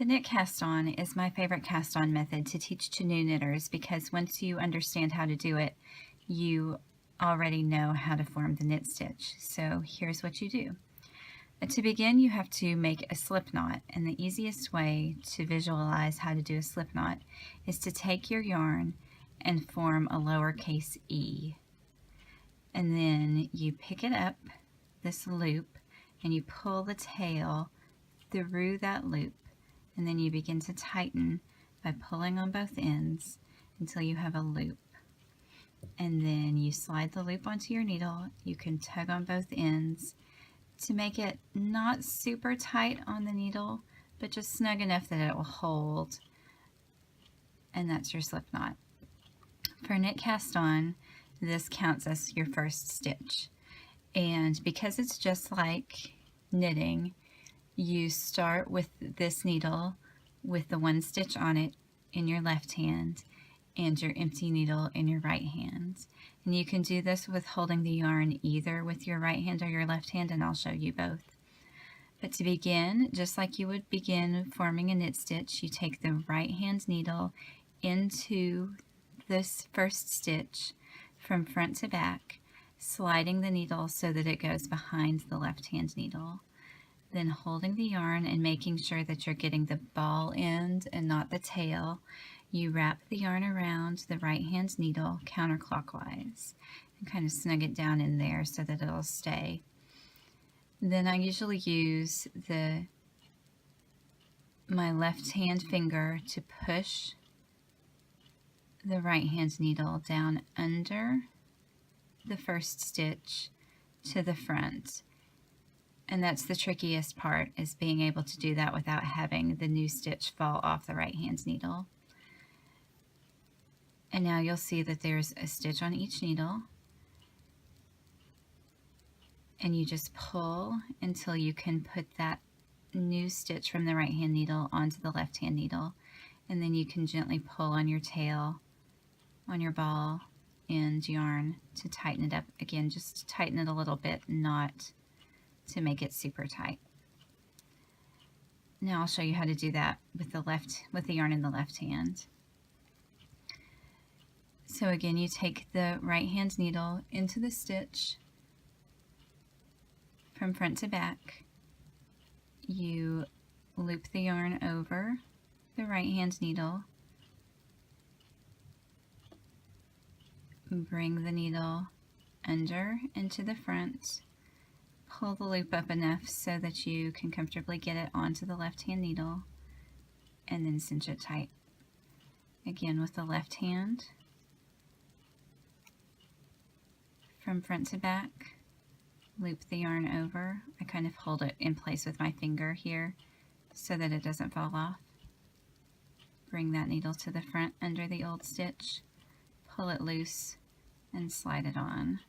The knit cast on is my favorite cast on method to teach to new knitters because once you understand how to do it, you already know how to form the knit stitch. So here's what you do. To begin, you have to make a slip knot, and the easiest way to visualize how to do a slip knot is to take your yarn and form a lowercase e. And then you pick it up, this loop, and you pull the tail through that loop. And then you begin to tighten by pulling on both ends until you have a loop. And then you slide the loop onto your needle. You can tug on both ends to make it not super tight on the needle, but just snug enough that it will hold. And that's your slip knot. For knit cast on, this counts as your first stitch. And because it's just like knitting, you start with this needle with the one stitch on it in your left hand and your empty needle in your right hand. And you can do this with holding the yarn either with your right hand or your left hand, and I'll show you both. But to begin, just like you would begin forming a knit stitch, you take the right hand needle into this first stitch from front to back, sliding the needle so that it goes behind the left hand needle. Then holding the yarn and making sure that you're getting the ball end and not the tail, you wrap the yarn around the right hand needle counterclockwise and kind of snug it down in there so that it'll stay. Then I usually use my left hand finger to push the right hand needle down under the first stitch to the front. And that's the trickiest part, is being able to do that without having the new stitch fall off the right hand needle. And now you'll see that there's a stitch on each needle. And you just pull until you can put that new stitch from the right hand needle onto the left hand needle. And then you can gently pull on your tail, on your ball and yarn to tighten it up. Again, just to tighten it a little bit, not to make it super tight. Now I'll show you how to do that with the yarn in the left hand. So again, you take the right hand needle into the stitch from front to back. You loop the yarn over the right hand needle, bring the needle under into the front, pull the loop up enough so that you can comfortably get it onto the left hand needle, and then cinch it tight. Again with the left hand, from front to back, loop the yarn over. I kind of hold it in place with my finger here so that it doesn't fall off. Bring that needle to the front under the old stitch, pull it loose, and slide it on.